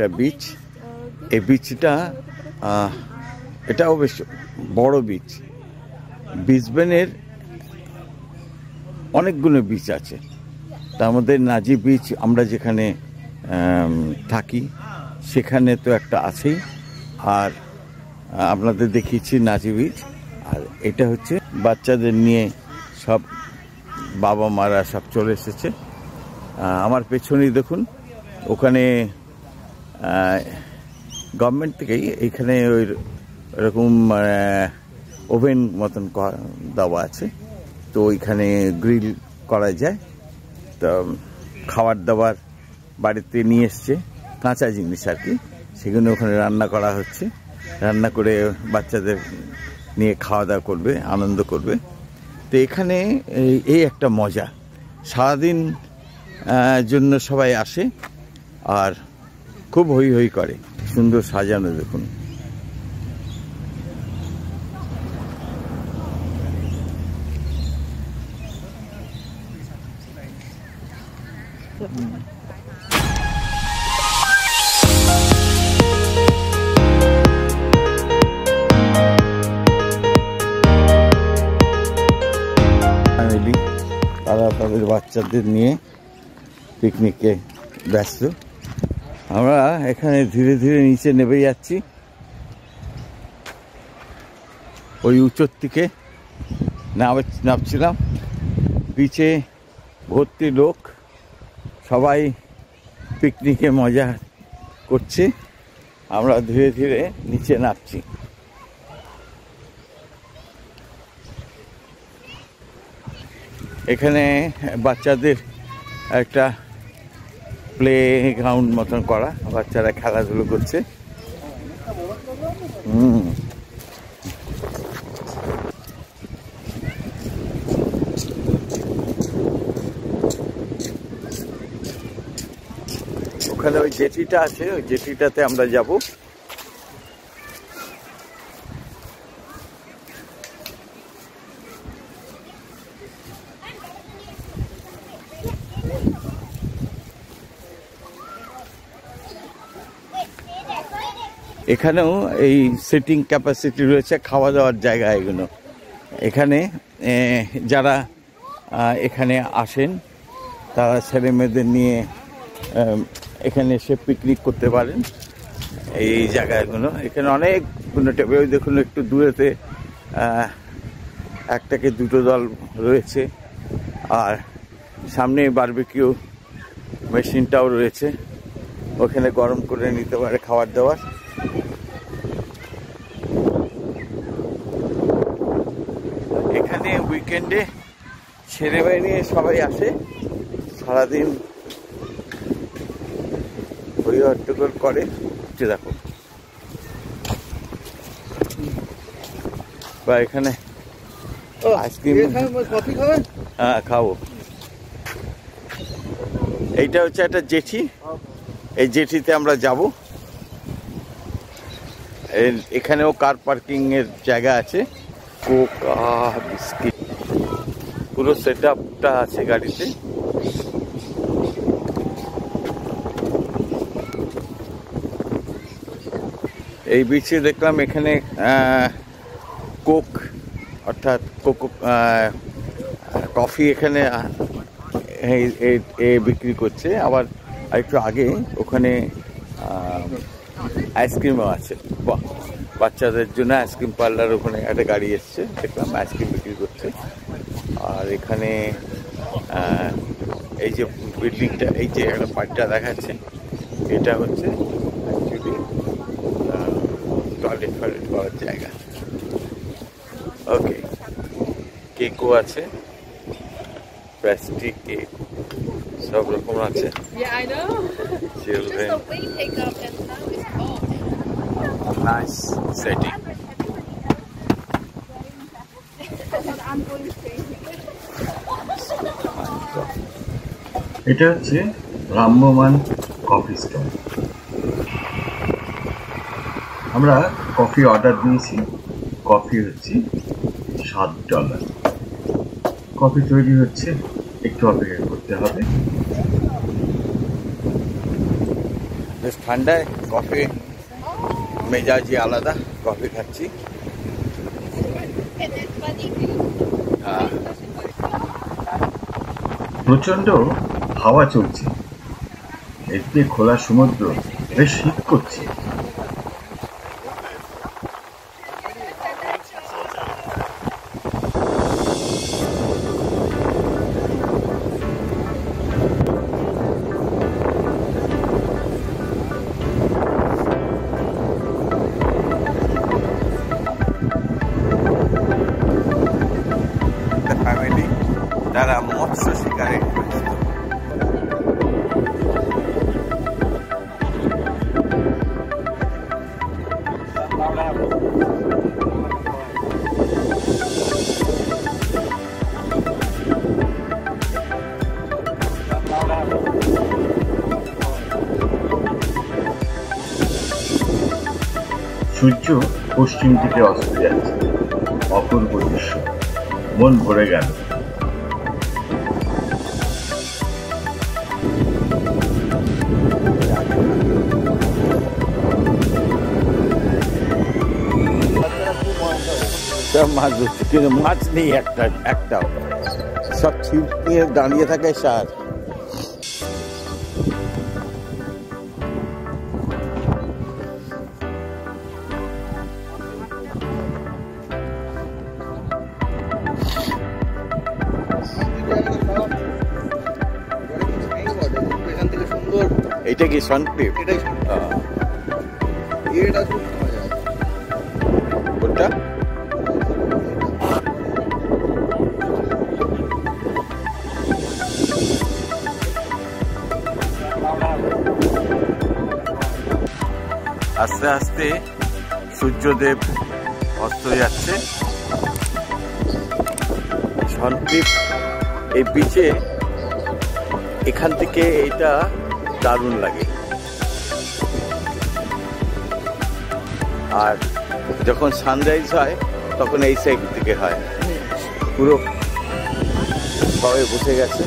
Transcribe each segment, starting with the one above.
একটা বিচ। এই বিচটা এটাও বেশ বড় বিচ। ব্রিসবেনের অনেকগুলো বিচ আছে, তার মধ্যে নাজি বিচ আমরা যেখানে থাকি সেখানে তো একটা আছেই, আর আপনাদের দেখিয়েছি নাজি বিচ। আর এটা হচ্ছে বাচ্চাদের নিয়ে সব বাবা মারা সব চলে এসেছে। আমার পেছনেই দেখুন, ওখানে গভর্নমেন্ট থেকেই এইখানে ওই এরকম ওভেন মতন দেওয়া আছে, তো ওইখানে গ্রিল করা যায়। তো খাবার দাবার বাড়িতে নিয়ে এসছে, কাঁচা জিনিস আর কি, সেগুলো ওখানে রান্না করা হচ্ছে। রান্না করে বাচ্চাদের নিয়ে খাওয়া দাওয়া করবে, আনন্দ করবে। তো এখানে এই একটা মজা, সারাদিন জন্য সবাই আসে আর খুব হই হই করে। সুন্দর সাজানো দেখুন। তারা তাদের বাচ্চাদের নিয়ে পিকনিকে ব্যস্ত। আমরা এখানে ধীরে ধীরে নিচে নেমে যাচ্ছি, ওই উঁচুর থেকে নামছিলাম। বিচে ভর্তি লোক, সবাই পিকনিকে মজা করছে। আমরা ধীরে ধীরে নিচে নামছি। এখানে বাচ্চাদের একটা প্লে গ্রাউন্ড মতন করা, বাচ্চারা খেলাধুলো করছে। ওখানে ওই জেটিটা আছে, ওই জেটিটাতে আমরা যাব। এখানেও এই সিটিং ক্যাপাসিটি রয়েছে, খাওয়া দাওয়ার জায়গা এগুলো। এখানে যারা এখানে আসেন তারা ছেলে মেয়েদের নিয়ে এখানে এসে পিকনিক করতে পারেন। এই জায়গাগুলো এখানে অনেকগুলো টেবিল, ওই দেখুন একটু দূরেতে একটাকে দুটো দল রয়েছে, আর সামনে বারবিকিউ মেশিনটাও রয়েছে, ওখানে গরম করে নিতে পারে খাবার দাবার। এখানে উইকেন্ডে ছেলে মেয়ে নিয়ে সবাই আসে, সারাদিন হই হট্টগোল করে। দেখো বা এখানে আইসক্রিম, কফি খাবেন? হ্যাঁ খাবো। এইটা হচ্ছে একটা জেটি, এই জেটিতে আমরা যাব। এখানেও কার পার্কিং এর জায়গা আছে, কোকা বিস্কিট পুরো সেট আপটা আছে গাড়িতে। এই বিচে দেখলাম এখানে কোক অর্থাৎ কফি এখানে বিক্রি করছে। আবার একটু আগে ওখানে আইসক্রিমও আছে। বাহ, বাচ্চাদের জন্য আইসক্রিম পার্লার, ওখানে একটা গাড়ি এসছে, দেখলাম আইসক্রিম বিক্রি করছে। আর এখানে এই যে বিল্ডিংটা, এই যে একটা পার্কটা দেখাচ্ছে, এটা হচ্ছে অ্যাকচুয়ালি টয়লেট ফয়লেট করার জায়গা। ওকে, কেকও আছে, প্লাস্টিক কেক সব রকম আছে। Children, nice setting. এটা হচ্ছে ভ্রাম্যমান কফি স্টল। আমরা কফি অর্ডার দিয়েছি, কফি হচ্ছে $7। কফি তৈরি হচ্ছে, একটু অপেক্ষা করতে হবে। বেশ ঠান্ডায় কফি মেজাজি আলাদা, কফি খাচ্ছি। প্রচন্ড হাওয়া চলছে, এদিকে খোলা সমুদ্র, বেশ শীত করছে। ফ্যামিলি তারা মৎস্য শিকারে পরিচিত। সূর্য পশ্চিম দিকে অস্ত যাচ্ছে, অপূর্ব দৃশ্য, মন ভরে গেল। সব মাছ ধরছে, কিন্তু মাছ নেই একটাও। সব ছিপ নিয়ে দাঁড়িয়ে থাকে সার। এটা কি সনক্লিপ? কোনটা? আস্তে আস্তে সূর্যদেব অস্ত যাচ্ছে। সনক্লিপ এই বিচে, এখান থেকে এটা দারুণ লাগে। আর যখন সানরাইজ হয় তখন এই সাইড থেকে হয়। পুরো সবাই বসে গেছে।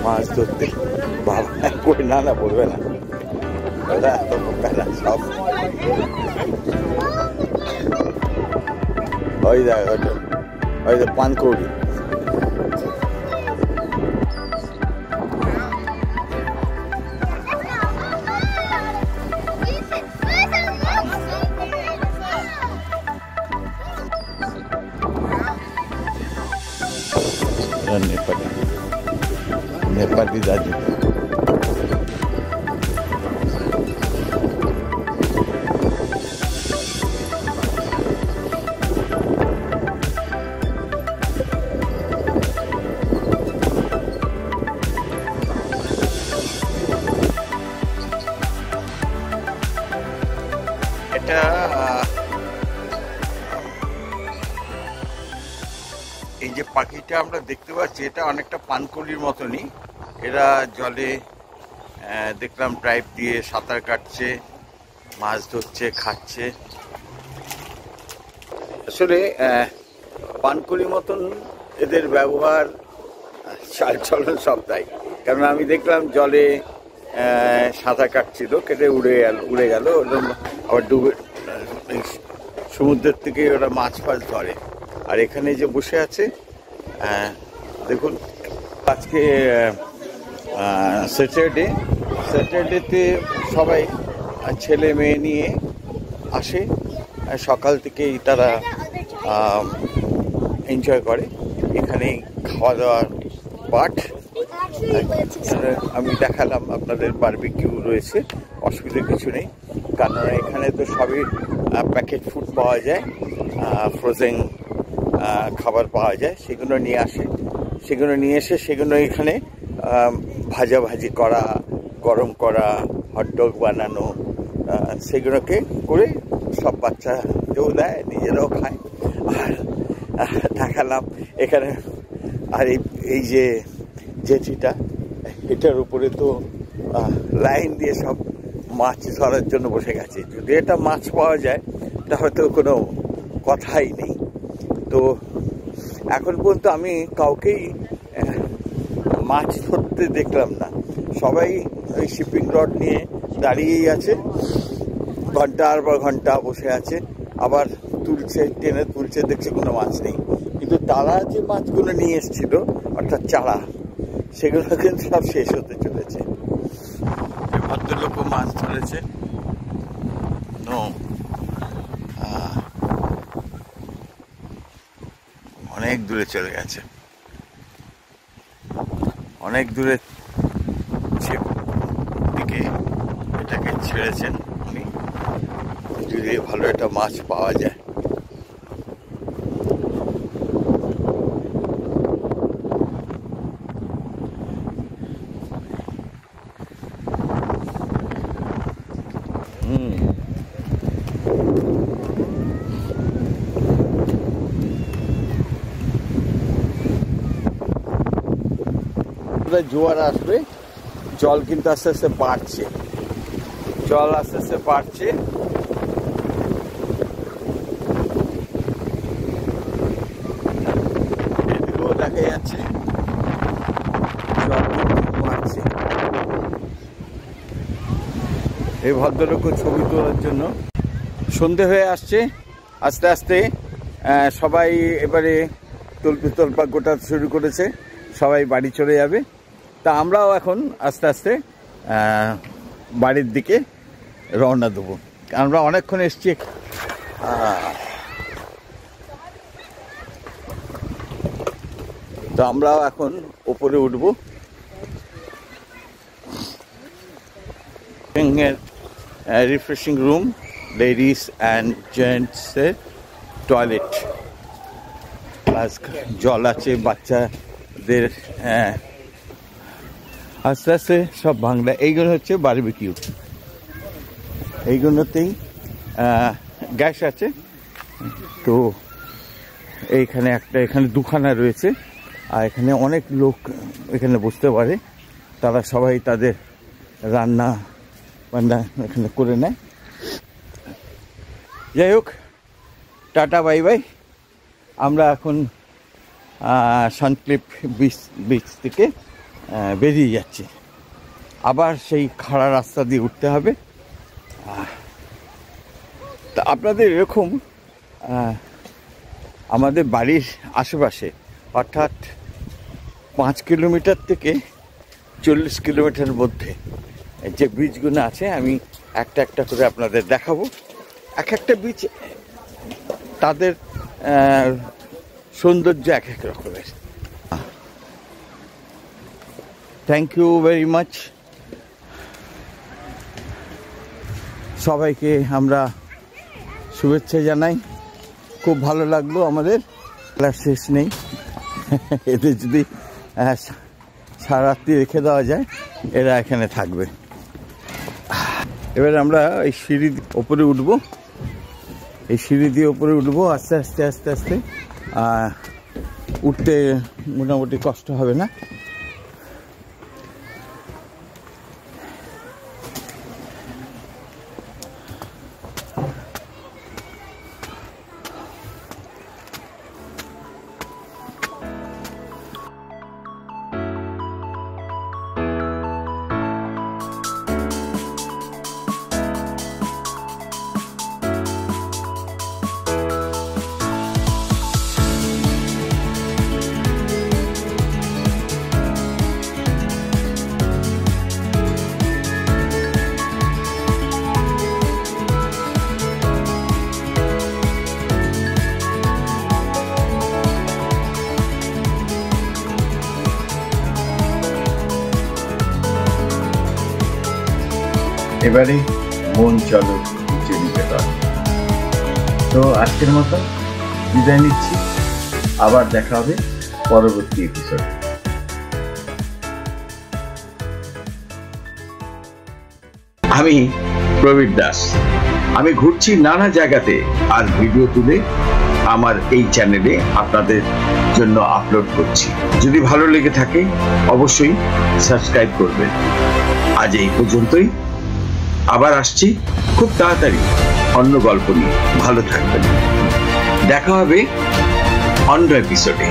মাছ ধরতে বাবা কই, না বলবে না, ওরা এত বোকা না সব। ওই দেখ, ওই যে পানকৌড়ি। নেপালি দাদু। এটা এই যে পাখিটা আমরা দেখতে পাচ্ছি, এটা অনেকটা পানকৌড়ির মতনই। এরা জলে দেখলাম ড্রাইভ দিয়ে সাঁতার কাটছে, মাছ ধরছে, খাচ্ছে। আসলে পানকৌড়ির মতন এদের ব্যবহার, চালচলন সব তাই। কারণ আমি দেখলাম জলে সাঁতার কাটছিল, কেটে উড়ে গেল। আবার ডুবে সমুদ্রের থেকে ওরা মাছ ফাছ ধরে। আর এখানে যে বসে আছে, দেখুন আজকে স্যাটারডেতে সবাই ছেলে মেয়ে নিয়ে আসে। সকাল থেকেই তারা এনজয় করে। এখানে খাওয়া দাওয়ার পাঠ। আমি দেখালাম আপনাদের বারবিকিউ রয়েছে, অসুবিধা কিছু নেই। কারণ এখানে তো সবই প্যাকেট ফুড পাওয়া যায়, ফ্রোজেন খাবার পাওয়া যায়। সেগুলো নিয়ে আসে, সেগুলো নিয়ে এসে সেগুলো এখানে ভাজাভাজি করা, গরম করা, হটডগ বানানো, সেগুলোকে করে সব বাচ্চাকেও দেয়, নিজেরাও খায়। আর দেখালাম এখানে। আর এই যে জেটিটা, এটার উপরে তো লাইন দিয়ে সব মাছ ধরার জন্য বসে গেছে। যদি এটা মাছ পাওয়া যায় তা হয়তো কোনো কথাই নেই। তো এখন পর্যন্ত আমি কাউকেই মাছ ধরতে দেখলাম না। সবাই ওই শিপিং রড নিয়ে দাঁড়িয়েই আছে, ঘন্টার পর ঘন্টা বসে আছে, আবার তুলছে, টেনে তুলছে, দেখছে কোনো মাছ নেই। কিন্তু তারা যে মাছগুলো নিয়ে এসেছিল অর্থাৎ চারা, সেগুলো কিন্তু সব শেষ হতে চলেছে। ভদ্রলোকও মাছ ধরেছে, অনেক দূরে চলে গেছে, অনেক দূরে দিকে এটাকে ছেড়েছেন উনি, যদি ভালো একটা মাছ পাওয়া যায়। জোয়ার আসবে, জল কিন্তু আস্তে আস্তে বাড়ছে, জল আস্তে আস্তে বাড়ছে। এদিকেও দেখা যাচ্ছে জল কিন্তু বাড়ছে। এই ভদ্রলোকও ছবি তোলার জন্য সন্ধে হয়ে আসছে আস্তে আস্তে। সবাই এবারে তোলপা গোটাতে শুরু করেছে, সবাই বাড়ি চলে যাবে। তা আমরাও এখন আস্তে আস্তে বাড়ির দিকে রওনা দেবো। আমরা অনেকক্ষণ এসছি, তো আমরাও এখন ওপরে উঠব। রিফ্রেশিং রুম, লেডিস অ্যান্ড জেন্টসের টয়লেট, প্লাস জল আছে বাচ্চাদের। আস্তে আস্তে সব বাংলা। এইগুলো হচ্ছে বারবিকিউ, এইগুলোতেই গ্যাস আছে। তো এইখানে এখানে দুখানা রয়েছে, আর এখানে অনেক লোক এখানে বসতে পারে। তারা সবাই তাদের রান্না বান্না এখানে করে নেয়। যাই হোক, টাটা বাই বাই। আমরা এখন সানক্লিফ বিচ থেকে বেরিয়ে যাচ্ছি। আবার সেই খাড়া রাস্তা দিয়ে উঠতে হবে। তা আপনাদের এরকম আমাদের বাড়ির আশেপাশে, অর্থাৎ 5 কিলোমিটার থেকে 40 কিলোমিটারের মধ্যে যে বীজগুলো আছে, আমি একটা একটা করে আপনাদের দেখাবো। এক একটা বীজ তাদের সৌন্দর্য এক এক রকমের। Thank you very much. সবাইকে আমরা শুভেচ্ছা জানাই। খুব ভালো লাগলো আমাদের, শেষ নেই। এদের যদি সারা রাত্রি রেখে দেওয়া যায়, এরা এখানে থাকবে। এবার আমরা এই সিঁড়ি ওপরে উঠবো, এই সিঁড়ি দিয়ে ওপরে উঠবো আস্তে আস্তে আস্তে আস্তে। উঠতে মোটামুটি কষ্ট হবে না। এবারে মন চলো নিচে নিকেতন। তো আজকের মতো বিদায় নিচ্ছি, আবার দেখা হবে পরবর্তী এপিসোডে। আমি প্রবীর দাস, আমি ঘুরছি নানা জায়গাতে আর ভিডিও তুলে আমার এই চ্যানেলে আপনাদের জন্য আপলোড করছি। যদি ভালো লেগে থাকে অবশ্যই সাবস্ক্রাইব করবেন। আজ এই পর্যন্তই, আবার আসছি খুব তাড়াতাড়ি অন্য গল্প নিয়ে। ভালো থাকবেন, দেখা হবে অন্য এপিসোডে।